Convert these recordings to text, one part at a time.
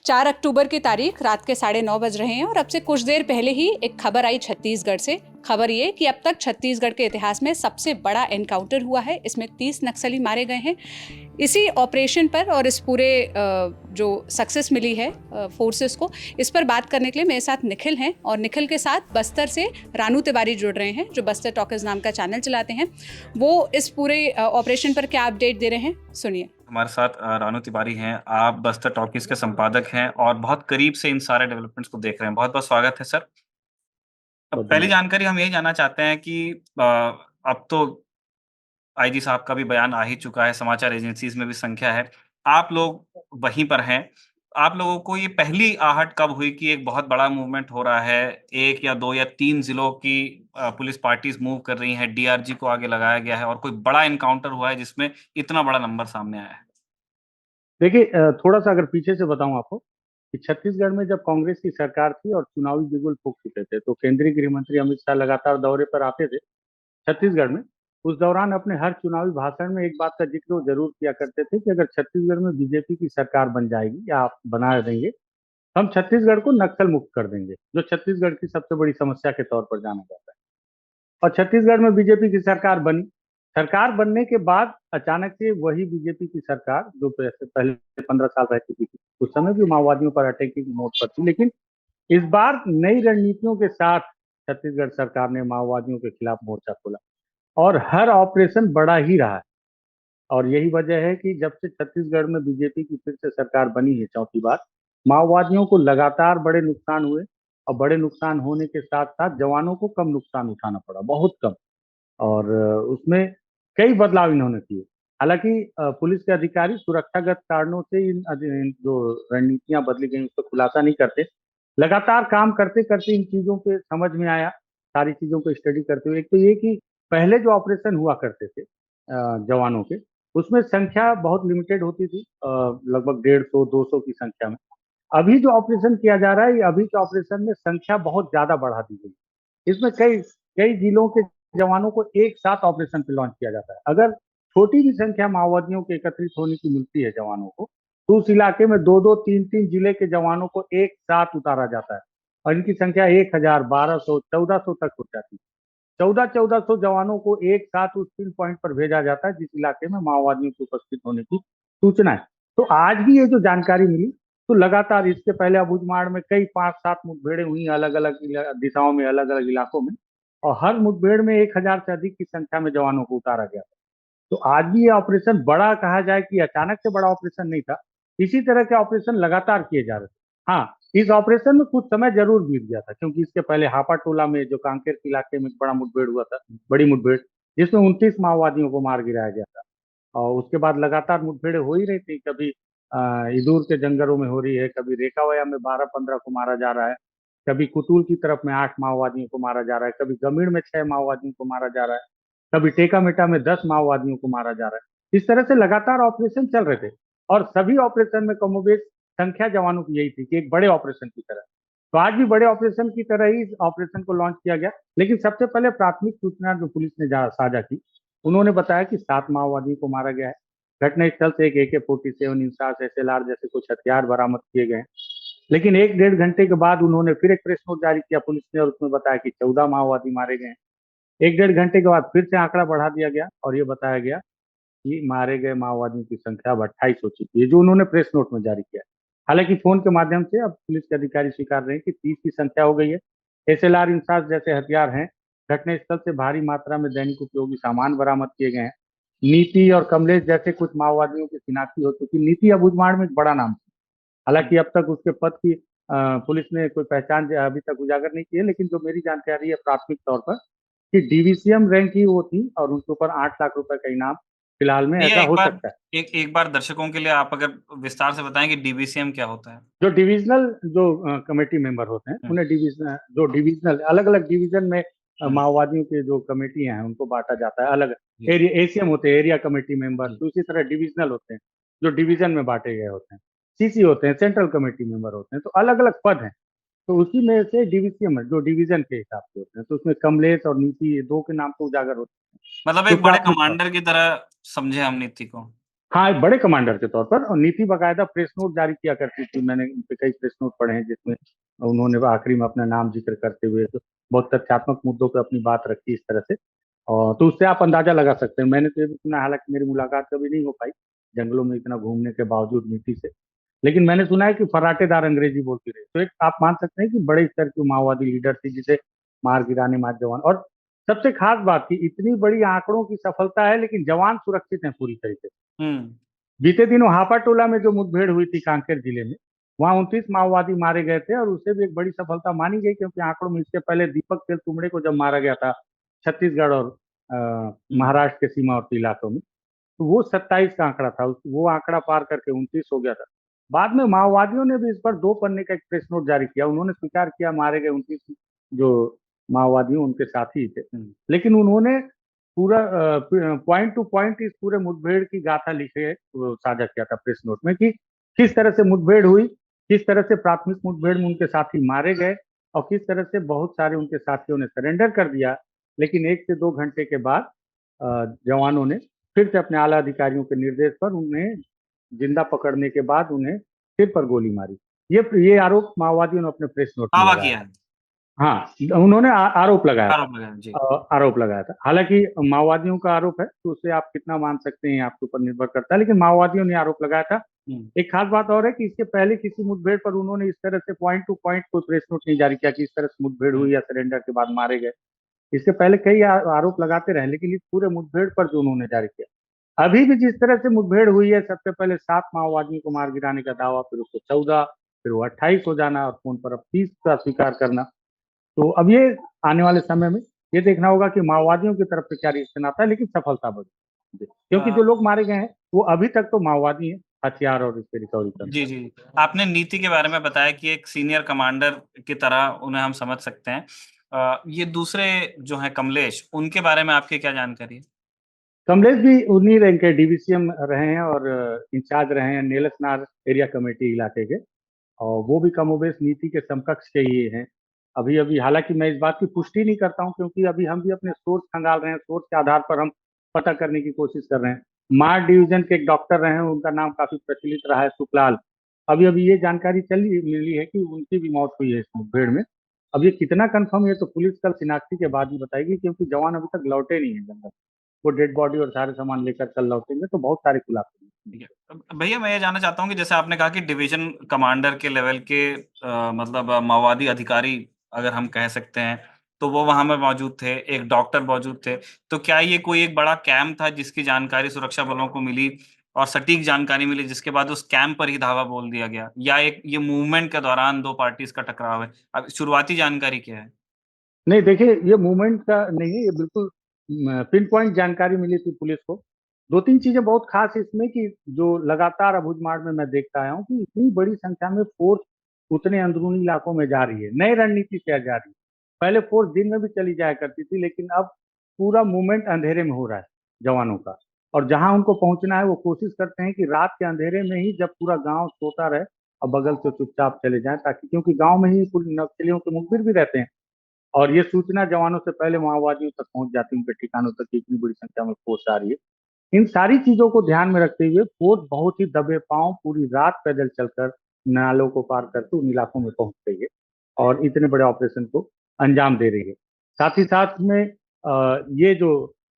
4 अक्टूबर की तारीख रात के 9:30 बज रहे हैं और अब से कुछ देर पहले ही एक खबर आई छत्तीसगढ़ से। खबर ये कि अब तक छत्तीसगढ़ के इतिहास में सबसे बड़ा एनकाउंटर हुआ है। इसमें 30 नक्सली मारे गए हैं। इसी ऑपरेशन पर और इस पूरे जो सक्सेस मिली है फोर्सेस को, इस पर बात करने के लिए मेरे साथ निखिल हैं और निखिल के साथ बस्तर से रानू तिवारी जुड़ रहे हैं, जो बस्तर टॉकीज नाम का चैनल चलाते हैं। वो इस पूरे ऑपरेशन पर क्या अपडेट दे रहे हैं, सुनिए। हमारे साथ रानू तिवारी हैं। आप बस्तर टॉकीज के संपादक हैं और बहुत करीब से इन सारे डेवलपमेंट्स को देख रहे हैं। बहुत बहुत स्वागत है सर। अब बहुत पहली धन्यवाद। जानकारी हम यही जानना चाहते हैं कि अब तो आईजी साहब का भी बयान आ ही चुका है, समाचार एजेंसीज में भी संख्या है, आप लोग वहीं पर हैं। आप लोगों को ये पहली आहट कब हुई कि एक बहुत बड़ा मूवमेंट हो रहा है, 1 या 2 या 3 जिलों की पुलिस पार्टीज मूव कर रही हैं, डीआरजी को आगे लगाया गया है और कोई बड़ा एनकाउंटर हुआ है जिसमें इतना बड़ा नंबर सामने आया है? देखिए, थोड़ा-सा अगर पीछे से बताऊँ आपको कि छत्तीसगढ़ में जब कांग्रेस की सरकार थी और चुनावी बिगुल फूँक चुके थे, तो केंद्रीय गृह मंत्री अमित शाह लगातार दौरे पर आते थे छत्तीसगढ़ में। उस दौरान अपने हर चुनावी भाषण में एक बात का ज़िक्र वो ज़रूर किया करते थे कि अगर छत्तीसगढ़ में बीजेपी की सरकार बन जाएगी या आप बना देंगे, हम छत्तीसगढ़ को नक्सल मुक्त कर देंगे, जो छत्तीसगढ़ की सबसे बड़ी समस्या के तौर पर जाना जाता है। और छत्तीसगढ़ में बीजेपी की सरकार बनी। सरकार बनने के बाद अचानक से वही बीजेपी की सरकार जो पहले 15 साल रह चुकी थी, उस समय भी माओवादियों पर अटैकिंग मोड पर थी, लेकिन इस बार नई रणनीतियों के साथ छत्तीसगढ़ सरकार ने माओवादियों के खिलाफ मोर्चा खोला और हर ऑपरेशन बड़ा ही रहा है। और यही वजह है कि जब से छत्तीसगढ़ में बीजेपी की फिर से सरकार बनी है चौथी बार, माओवादियों को लगातार बड़े नुकसान हुए और बड़े नुकसान होने के साथ-साथ जवानों को कम नुकसान उठाना पड़ा, बहुत कम। और उसमें कई बदलाव इन्होंने किए। हालाँकि पुलिस के अधिकारी सुरक्षागत कारणों से इन जो रणनीतियाँ बदली गई उसका खुलासा नहीं करते। लगातार काम करते-करते इन चीज़ों पे समझ में आया, सारी चीज़ों को स्टडी करते हुए। एक तो ये कि पहले जो ऑपरेशन हुआ करते थे जवानों के, उसमें संख्या बहुत लिमिटेड होती थी, लगभग 150 200 की संख्या में। अभी जो ऑपरेशन किया जा रहा है, ये अभी के ऑपरेशन में संख्या बहुत ज़्यादा बढ़ा दी गई है। इसमें कई कई जिलों के जवानों को एक साथ ऑपरेशन पे लॉन्च किया जाता है। अगर छोटी भी संख्या माओवादियों के एकत्रित होने की मिलती है जवानों को, तो उस इलाके में 2-2 3-3 जिले के जवानों को एक साथ उतारा जाता है और इनकी संख्या 1000, 1200, 1400 तक हो जाती है। 1400 जवानों को एक साथ उस पिन पॉइंट पर भेजा जाता है जिस इलाके में माओवादियों के उपस्थित होने की सूचना है। तो आज भी ये जो जानकारी मिली, तो लगातार इससे पहले अबूझमाड़ में कई 5-7 मुठभेड़ें हुई अलग-अलग दिशाओं में, अलग-अलग इलाकों में और हर मुठभेड़ में 1000 से अधिक की संख्या में जवानों को उतारा गया था। तो आज भी ये ऑपरेशन बड़ा कहा जाए कि अचानक से बड़ा ऑपरेशन नहीं था। इसी तरह के ऑपरेशन लगातार किए जा रहे थे। हाँ, इस ऑपरेशन में कुछ समय ज़रूर बीत गया था क्योंकि इसके पहले हापा टोला में जो कांकेर के इलाके में एक बड़ा मुठभेड़ हुआ था, बड़ी मुठभेड़, जिसमें 29 माओवादियों को मार गिराया गया था। और उसके बाद लगातार मुठभेड़ें हो ही रही थी, कभी इदूर के जंगलों में हो रही है, कभी रेकावया में 12-15 को मारा जा रहा है, कभी कुतुल की तरफ में 8 माओवादियों को मारा जा रहा है, कभी गमीड़ में 6 माओवादियों को मारा जा रहा है, कभी टेका-मेटा में 10 माओवादियों को मारा जा रहा है। इस तरह से लगातार ऑपरेशन चल रहे थे और सभी ऑपरेशन में कमोबेश संख्या जवानों की यही थी कि एक बड़े ऑपरेशन की तरह। तो आज भी बड़े ऑपरेशन की तरह ही इस ऑपरेशन को लॉन्च किया गया, लेकिन सबसे पहले प्राथमिक सूचना जो पुलिस ने साझा की, उन्होंने बताया कि 7 माओवादियों को मारा गया है। घटनास्थल से एक AK-47 इंसास SLR जैसे कुछ हथियार बरामद किए गए हैं। लेकिन 1 डेढ़ घंटे के बाद उन्होंने फिर एक प्रेस नोट जारी किया पुलिस ने और उसमें बताया कि 14 माओवादी मारे गए हैं। 1 डेढ़ घंटे के बाद फिर से आंकड़ा बढ़ा दिया गया और ये बताया गया कि मारे गए माओवादियों की संख्या अब 28 हो चुकी है, जो उन्होंने प्रेस नोट में जारी किया है। हालाँकि फ़ोन के माध्यम से अब पुलिस के अधिकारी स्वीकार रहे हैं कि 30 की संख्या हो गई है। SLR इंसास जैसे हथियार हैं। घटनास्थल से भारी मात्रा में दैनिक उपयोगी सामान बरामद किए गए हैं। नीति और कमलेश जैसे कुछ माओवादियों की शिनाख्ती हो चुकी। नीति अबूझमाड़ में एक बड़ा नाम था। हालाँकि अब तक उसके पद की पुलिस ने कोई पहचान अभी तक उजागर नहीं की है, लेकिन जो मेरी जानकारी है प्राथमिक तौर पर कि डीवीसीएम रैंक की वो थी और उनके ऊपर 8 लाख रुपए का इनाम फिलहाल में भैया ऐसा हो सकता है। एक बार दर्शकों के लिए आप अगर विस्तार से बताएँ कि डीबीसीएम क्या होता है? जो डिविज़नल जो कमेटी मेंबर होते हैं, हुँ, उन्हें डिविज़नल अलग-अलग डिवीज़न में हुँ, माओवादियों के जो कमेटी हैं, उनको बाँटा जाता है अलग। जी, एरिया एसीएम होते हैं, एरिया कमेटी मेंबर, जी। तो उसी तरह डिविज़नल होते हैं, जो डिवीज़न में बाँटे गए होते हैं। सीसी होते हैं, सेंट्रल कमेटी मेंबर होते हैं, तो अलग-अलग पद हैं। तो उसी में से डीवीसीएम है, जो डिवीज़न के हिसाब से होते हैं, तो उसमें कमलेश और नीति ये 2 के नाम तो उजागर होते हैं, मतलब जो एक बड़े प्राथमिक तौर। कमांडर की तरह समझे हम नीति को। हाँ, एक बड़े कमांडर के तौर पर, और नीति बाकायदा प्रेस नोट जारी किया करती थी। मैंने उनके कई प्रेस नोट पढ़े हैं जिसमें उन्होंने आखिरी में अपना नाम जिक्र करते हुए तो बहुत तथ्यात्मक मुद्दों पे अपनी बात रखी इस तरह से। और तो उससे आप अंदाजा लगा सकते हैं। मैंने तो ये भी सुना, हालांकि मेरी मुलाकात कभी नहीं हो पाई जंगलों में इतना घूमने के बावजूद नीति से, लेकिन मैंने सुना है कि फर्राटेदार अंग्रेजी बोलती रही। तो एक आप मान सकते हैं कि बड़े स्तर की माओवादी लीडर थी जिसे मार गिराने मार जवान। और सबसे खास बात थी, इतनी बड़ी आंकड़ों की सफलता है लेकिन जवान सुरक्षित हैं पूरी तरीके से। हम्म। बीते दिनों हापा टोला में जो मुठभेड़ हुई थी कांकेर जिले में, वहां 29 माओवादी मारे गए थे और उसे भी एक बड़ी सफलता मानी गई, क्योंकि आंकड़ों में इसके पहले दीपक तेलतुंबड़े को जब मारा गया था छत्तीसगढ़ और महाराष्ट्र के सीमावर्ती इलाकों में, तो वो 27 का आंकड़ा था। वो आंकड़ा पार करके 29 हो गया था। बाद में माओवादियों ने भी इस पर 2 पन्ने का एक प्रेस नोट जारी किया। उन्होंने स्वीकार किया मारे गए 29 जो माओवादी उनके साथी ही थे, लेकिन उन्होंने पूरा पॉइंट टू पॉइंट इस पूरे मुठभेड़ की गाथा लिखे साझा किया था प्रेस नोट में, कि किस तरह से मुठभेड़ हुई, किस तरह से प्राथमिक मुठभेड़ में उनके साथी मारे गए और किस तरह से बहुत सारे उनके साथियों ने सरेंडर कर दिया। लेकिन 1 से 2 घंटे के बाद जवानों ने फिर से अपने आला अधिकारियों के निर्देश पर उन्हें जिंदा पकड़ने के बाद उन्हें सिर पर गोली मारी। ये आरोप माओवादियों ने अपने प्रेस नोट में दावा लगाया। किया है। हाँ, उन्होंने आरोप लगाया था। आरोप लगाया जी। आरोप लगाया था। हालांकि माओवादियों का आरोप है तो उसे आप कितना मान सकते हैं आपके ऊपर निर्भर करता है, लेकिन माओवादियों ने आरोप लगाया था। एक खास बात और है कि इसके पहले किसी मुठभेड़ पर उन्होंने इस तरह से पॉइंट टू पॉइंट कोई प्रेस नोट नहीं जारी किया कि इस तरह से मुठभेड़ हुई या सरेंडर के बाद मारे गए। इसके पहले कई आरोप लगाते रहे, लेकिन इस पूरे मुठभेड़ पर जो उन्होंने जारी किया, अभी भी जिस तरह से मुठभेड़ हुई है, सबसे पहले 7 माओवादियों को मार गिराने का दावा, फिर उसको 14, फिर वो 28 हो जाना और फोन पर अब 30 का स्वीकार करना। तो अब ये आने वाले समय में ये देखना होगा कि माओवादियों की तरफ से क्या रिएक्शन आता है, लेकिन सफलता बढ़ी क्योंकि जो लोग मारे गए हैं वो अभी तक तो माओवादी हैं, हथियार और इसके रिकवरी करने। जी, जी। आपने नीति के बारे में बताया कि एक सीनियर कमांडर की तरह उन्हें हम समझ सकते हैं। ये दूसरे जो हैं कमलेश, उनके बारे में आपकी क्या जानकारी है? कमलेश भी उन्हीं रैंक के डीवीसीएम रहे हैं और इंचार्ज रहे हैं नेलसनार एरिया कमेटी इलाके के, और वो भी कमोबेश नीति के समकक्ष के ही हैं। अभी अभी हालांकि मैं इस बात की पुष्टि नहीं करता हूं, क्योंकि अभी हम भी अपने सोर्स खंगाल रहे हैं, सोर्स के आधार पर हम पता करने की कोशिश कर रहे हैं। मार डिवीजन के एक डॉक्टर रहे हैं, उनका नाम काफी प्रचलित रहा है, सुखलाल। अभी अभी ये जानकारी मिली है कि उनकी भी मौत हुई है इस मुठभेड़ में। अब ये कितना कंफर्म है तो पुलिस कल शिनाख्ती के बाद ही बताएगी, क्योंकि जवान अभी तक लौटे नहीं है जंगल। वो डेड बॉडी और सारे सामान लेकर कल लौटेंगे, तो बहुत सारे खुलासे ठीक है। भैया मैं ये जानना चाहता हूँ कि जैसे आपने कहा कि डिवीजन कमांडर के लेवल के मतलब माओवादी अधिकारी अगर हम कह सकते हैं, तो वो वहाँ में मौजूद थे, एक डॉक्टर मौजूद थे। तो क्या ये कोई एक बड़ा कैंप था जिसकी जानकारी सुरक्षा बलों को मिली और सटीक जानकारी मिली जिसके बाद उस कैंप पर ही धावा बोल दिया गया? या एक ये मूवमेंट के दौरान 2 पार्टीज़ का टकराव है? अब शुरुआती जानकारी क्या है? नहीं, देखिए ये मूवमेंट का नहीं है, ये बिल्कुल पिन पॉइंट जानकारी मिली थी पुलिस को। 2-3 चीजें बहुत खास इसमें कि जो लगातार अबूझमाड़ में मैं देखता आया हूँ कि इतनी बड़ी संख्या में फोर्स उतने अंदरूनी इलाकों में जा रही है, नई रणनीति से जा रही है। पहले फोर्स दिन में भी चली जाया करती थी, लेकिन अब पूरा मूवमेंट अंधेरे में हो रहा है जवानों का। और जहां उनको पहुंचना है वो कोशिश करते हैं कि रात के अंधेरे में ही, जब पूरा गांव सोता रहे और बगल से चुपचाप चले जाएं, ताकि क्योंकि गांव में ही पूरी नक्सलियों के मुखबिर भी रहते हैं और ये सूचना जवानों से पहले माओवादियों तक पहुंच जाती है, उनके ठिकानों तक कि इतनी बड़ी संख्या में फोर्स आ रही है। इन सारी चीजों को ध्यान में रखते हुए फोर्स बहुत ही दबे पांव पूरी रात पैदल चलकर नालों को पार करके उन इलाकों में पहुंच रही है और इतने बड़े ऑपरेशन को अंजाम दे रही है। साथ ही साथ में ये जो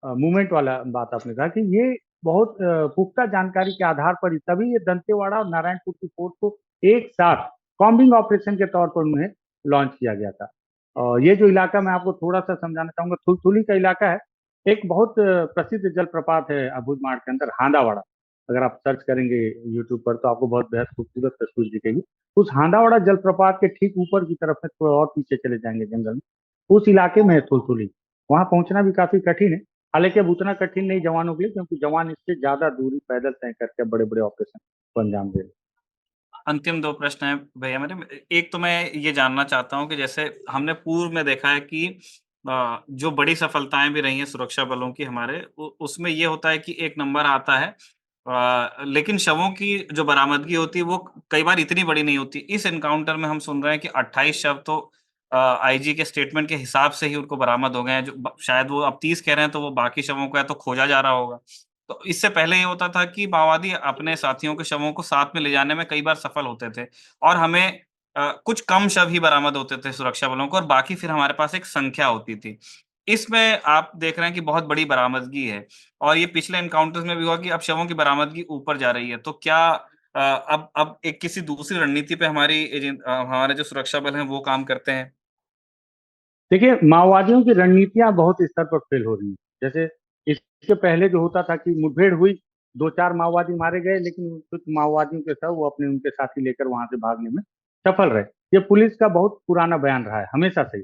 मूवमेंट वाला बात आपने कहा कि ये बहुत पुख्ता जानकारी के आधार पर ही तभी ये दंतेवाड़ा और नारायणपुर की फोर्स को एक साथ कॉम्बिंग ऑपरेशन के तौर पर उन्हें लॉन्च किया गया था। और ये जो इलाका मैं आपको थोड़ा सा समझाना चाहूंगा, थुलथुली का इलाका है। एक बहुत प्रसिद्ध जलप्रपात है अबूझमाड़ के अंदर, हांदावाड़ा। अगर आप सर्च करेंगे यूट्यूब पर तो आपको बहुत बेहद खूबसूरत तस्वीर दिखेगी। उस हांदावाड़ा जलप्रपात के ठीक ऊपर की तरफ में थोड़ा और पीछे चले जाएंगे जंगल में, उस इलाके में है थुलथुली। वहां पहुंचना भी काफी कठिन है, हालांकि अब उतना कठिन नहीं जवानों के लिए, क्योंकि जवान इससे ज्यादा दूरी पैदल तय करके बड़े बड़े ऑपरेशन को अंजाम दे रहे हैं। अंतिम 2 प्रश्न हैं भैया मेरे। एक तो मैं ये जानना चाहता हूँ कि जैसे हमने पूर्व में देखा है कि जो बड़ी सफलताएँ भी रही हैं सुरक्षा बलों की हमारे उ उसमें ये होता है कि एक नंबर आता है लेकिन शवों की जो बरामदगी होती है वो कई बार इतनी बड़ी नहीं होती। इस एनकाउंटर में हम सुन रहे हैं कि 28 शव तो आईजी के स्टेटमेंट के हिसाब से ही उनको बरामद हो गए हैं। जो ब शायद वो अब 30 कह रहे हैं तो वो बाकी शवों को या तो खोजा जा रहा होगा तो इससे पहले ये होता था कि माओवादी अपने साथियों के शवों को साथ में ले जाने में कई बार सफल होते थे और हमें कुछ कम शव ही बरामद होते थे सुरक्षा बलों को और बाकी फिर हमारे पास एक संख्या होती थी। इसमें आप देख रहे हैं कि बहुत बड़ी बरामदगी है और ये पिछले एनकाउंटर्स में भी हुआ कि अब शवों की बरामदगी ऊपर जा रही है। तो क्या अब एक किसी दूसरी रणनीति पे हमारे जो सुरक्षा बल हैं वो काम करते हैं? देखिए, माओवादियों की रणनीतियाँ बहुत स्तर पर फेल हो रही हैं। जैसे इसके पहले जो होता था कि मुठभेड़ हुई, 2-4 माओवादी मारे गए, लेकिन कुछ माओवादियों के शव वो अपने उनके साथी लेकर वहाँ से भागने में सफल रहे। ये पुलिस का बहुत पुराना बयान रहा है, हमेशा से ही।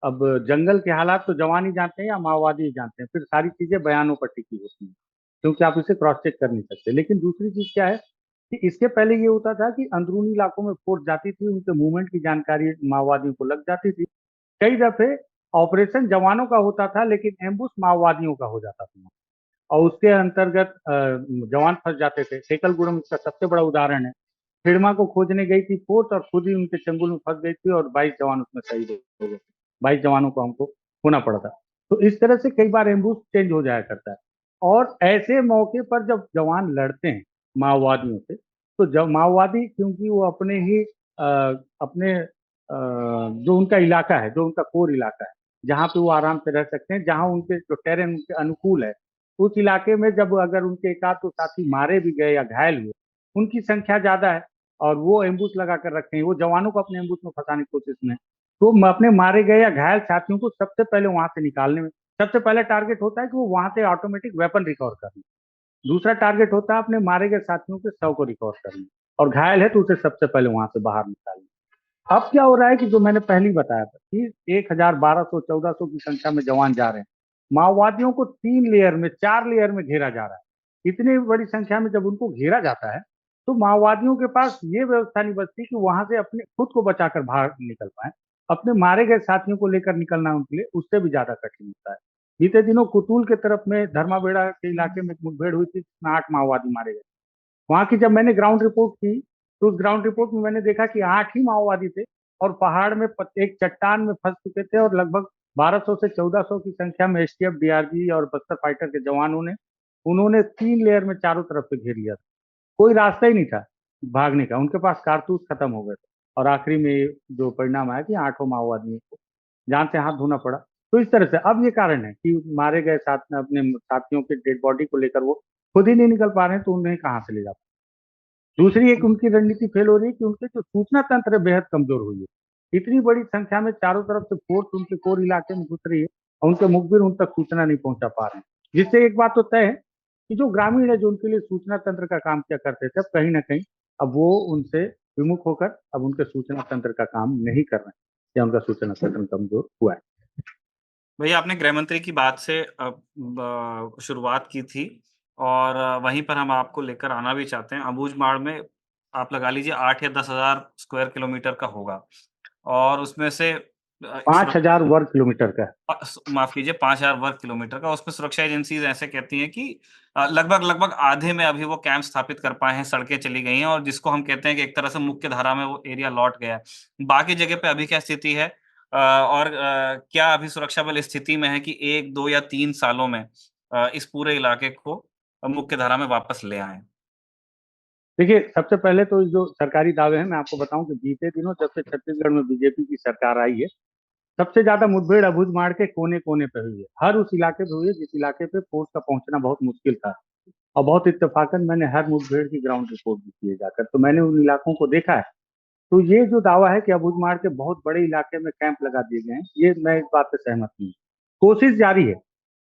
अब जंगल के हालात तो जवान ही जानते हैं या माओवादी ही जानते हैं, फिर सारी चीज़ें बयानों पर टिकी होती हैं, क्योंकि आप इसे क्रॉस चेक कर नहीं सकते। लेकिन दूसरी चीज़ क्या है कि इसके पहले ये होता था कि अंदरूनी इलाकों में फोर्स जाती थी, उनके मूवमेंट की जानकारी माओवादियों को लग जाती थी। कई दफे ऑपरेशन जवानों का होता था लेकिन एम्बुश माओवादियों का हो जाता था और उसके अंतर्गत जवान फंस जाते थे। सेकलगुड़म इसका सबसे बड़ा उदाहरण है। हिड़मा को खोजने गई थी फोर्स और खुद ही उनके चंगुल में फंस गई थी और 22 जवान उसमें शहीद हो गए। 22 जवानों को हमको होना पड़ा था। तो इस तरह से कई बार एम्बुश चेंज हो जाया करता है और ऐसे मौके पर जब जवान लड़ते हैं माओवादियों से, तो जब माओवादी क्योंकि वो अपने ही अपने जो उनका इलाका है, जो उनका कोर इलाका है, जहाँ पे वो आराम से रह सकते हैं, जहाँ उनके जो टेरेन उनके अनुकूल है, उस इलाके में जब अगर उनके एक आध तो साथी मारे भी गए या घायल हुए, उनकी संख्या ज्यादा है और वो एम्बुश लगा कर रखे हैं, वो जवानों को अपने एम्बुश में फंसाने की कोशिश में, तो अपने मारे गए या घायल साथियों को सबसे पहले वहां से निकालने में सबसे पहले टारगेट होता है कि वो वहां से ऑटोमेटिक वेपन रिकवर करना। दूसरा टारगेट होता है अपने मारे गए साथियों के शव को रिकवर करना और घायल है तो उसे सबसे पहले वहां से बाहर निकालना। अब क्या हो रहा है कि जो मैंने पहले ही बताया था कि 1,000, 1,200, 1,400 की संख्या में जवान जा रहे हैं। माओवादियों को 3 लेयर में 4 लेयर में घेरा जा रहा है। इतनी बड़ी संख्या में जब उनको घेरा जाता है तो माओवादियों के पास ये व्यवस्था नहीं बचती कि वहां से अपने खुद को बचाकर बाहर निकल पाए। अपने मारे गए साथियों को लेकर निकलना उनके लिए उससे भी ज्यादा कठिन होता है। बीते दिनों कुतुल के तरफ में धर्माबेड़ा के इलाके में एक मुठभेड़ हुई थी जिसमें 8 माओवादी मारे गए। वहाँ की जब मैंने ग्राउंड रिपोर्ट की, तो उस ग्राउंड रिपोर्ट में मैंने देखा कि 8 ही माओवादी थे और पहाड़ में एक चट्टान में फंस चुके थे और लगभग 1200 से 1400 की संख्या में एसटीएफ, डीआरजी और बस्तर फाइटर के जवानों ने उन्होंने 3 लेयर में चारों तरफ से घेर लिया था। कोई रास्ता ही नहीं था भागने का, उनके पास कारतूस खत्म हो गए थे और आखिरी में जो परिणाम आया कि 8 माओवादियों को जान से हाथ धोना पड़ा। तो इस तरह से अब ये कारण है कि मारे गए साथ अपने साथियों के डेड बॉडी को लेकर वो खुद ही नहीं निकल पा रहे हैं, तो उन्हें कहाँ से ले जा। दूसरी एक उनकी रणनीति फेल हो रही है कि उनके जो सूचना तंत्र है बेहद कमजोर हुई है। इतनी बड़ी संख्या में चारों तरफ से फोर्स उनके कोर इलाके में घुस रही है और उनके मुखबिर उन तक सूचना नहीं पहुंचा पा रहे हैं। जिससे एक बात तो तय है कि जो ग्रामीण है जो उनके लिए सूचना तंत्र का काम किया करते थे, अब कहीं ना कहीं अब वो उनसे विमुख होकर अब उनके सूचना तंत्र का काम नहीं कर रहे हैं या उनका सूचना तंत्र कमजोर हुआ है। भैया आपने गृह मंत्री की बात से शुरुआत की थी और वहीं पर हम आपको लेकर आना भी चाहते हैं। अबूझमाड़ में आप लगा लीजिए 8 या 10,000 स्क्वायर किलोमीटर का होगा और उसमें से 5,000 वर्ग किलोमीटर का है। माफ कीजिए 5,000 वर्ग किलोमीटर का। उसमें सुरक्षा एजेंसीज ऐसे कहती हैं कि लगभग आधे में अभी वो कैंप स्थापित कर पाए हैं, सड़कें चली गई हैं और जिसको हम कहते हैं कि एक तरह से मुख्य धारा में वो एरिया लौट गया है। बाकी जगह पे अभी क्या स्थिति है? और क्या अभी सुरक्षा बल इस स्थिति में है कि 1, 2 या 3 सालों में इस पूरे इलाके को मुख्य धारा में वापस ले आएँ? देखिए, सबसे पहले तो जो सरकारी दावे हैं मैं आपको बताऊं कि बीते दिनों जब से छत्तीसगढ़ में बीजेपी की सरकार आई है, सबसे ज्यादा मुठभेड़ अबूझमाड़ के कोने-कोने पे हुई है। हर उस इलाके पे हुई है जिस इलाके पे फोर्स का पहुंचना बहुत मुश्किल था और बहुत इत्तेफाकन मैंने हर मुठभेड़ की ग्राउंड रिपोर्ट भी की है जाकर, तो मैंने उन इलाकों को देखा है। तो ये जो दावा है कि अबूझमाड़ के बहुत बड़े इलाके में कैंप लगा दिए गए हैं, ये मैं इस बात से सहमत नहीं हूँ। कोशिश जारी है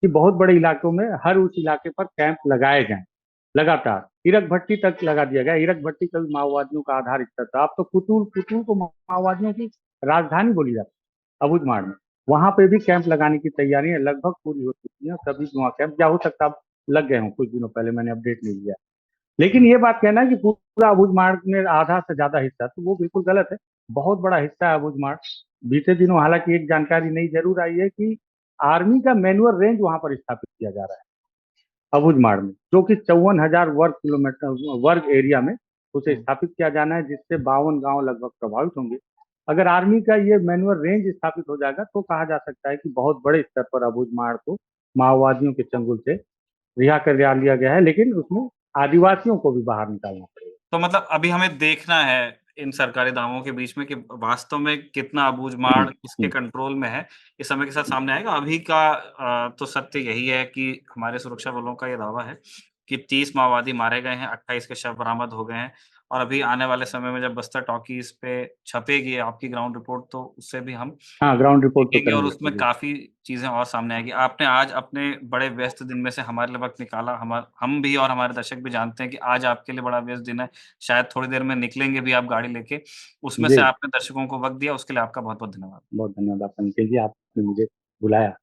कि बहुत बड़े इलाकों में हर उस इलाके पर कैंप लगाए जाएँ, लगातार। हीरक भट्टी तक लगा दिया गया। हीरक भट्टी कभी माओवादियों का आधार स्थल था। अब तो कुतुल को माओवादियों की राजधानी बोली जाती है, अबूझमाड़ में। वहाँ पे भी कैंप लगाने की तैयारियां लगभग पूरी हो चुकी हैं। सभी वहाँ कैंप या हो सकता है अब लग गए हों, कुछ दिनों पहले मैंने अपडेट नहीं लिया। लेकिन ये बात कहना कि पूरा अबूझमाड़ में आधा से ज्यादा हिस्सा, तो वो बिल्कुल गलत है। बहुत बड़ा हिस्सा है अबूझमाड़। बीते दिनों हालांकि एक जानकारी नई जरूर आई है कि आर्मी का मैनुअल रेंज वहां पर स्थापित किया जा रहा है अबूझमाड़ में, जो कि 54,000 वर्ग किलोमीटर वर्ग एरिया में उसे हुँ। स्थापित किया जाना है, जिससे 52 गांव लगभग प्रभावित होंगे। अगर आर्मी का ये मैनुअल रेंज स्थापित हो जाएगा तो कहा जा सकता है कि बहुत बड़े स्तर पर अबूझमाड़ को माओवादियों के चंगुल से रिहा कर लिया गया है, लेकिन उसमें आदिवासियों को भी बाहर निकालना पड़ेगा। तो मतलब अभी हमें देखना है इन सरकारी दावों के बीच में कि वास्तव में कितना अबूझमाड़ किसके हुँ। कंट्रोल में है, ये समय के साथ सामने आएगा। अभी का तो सत्य यही है कि हमारे सुरक्षा बलों का ये दावा है कि 30 माओवादी मारे गए हैं, 28 के शव बरामद हो गए हैं और अभी आने वाले समय में जब बस्तर टॉकीज़ पे छपेगी आपकी ग्राउंड रिपोर्ट तो उससे भी हम हाँ, ग्राउंड रिपोर्ट तो देखेंगे और करेंगे। उसमें जी। काफ़ी चीज़ें और सामने आएगी। आपने आज अपने बड़े व्यस्त दिन में से हमारे लिए वक़्त निकाला। हम भी और हमारे दर्शक भी जानते हैं कि आज आपके लिए बड़ा व्यस्त दिन है। शायद थोड़ी देर में निकलेंगे भी आप गाड़ी लेके। उसमें जी, से आपने दर्शकों को वक़्त दिया, उसके लिए आपका बहुत-बहुत धन्यवाद। बहुत धन्यवाद आपका निखिल जी, आपने मुझे बुलाया।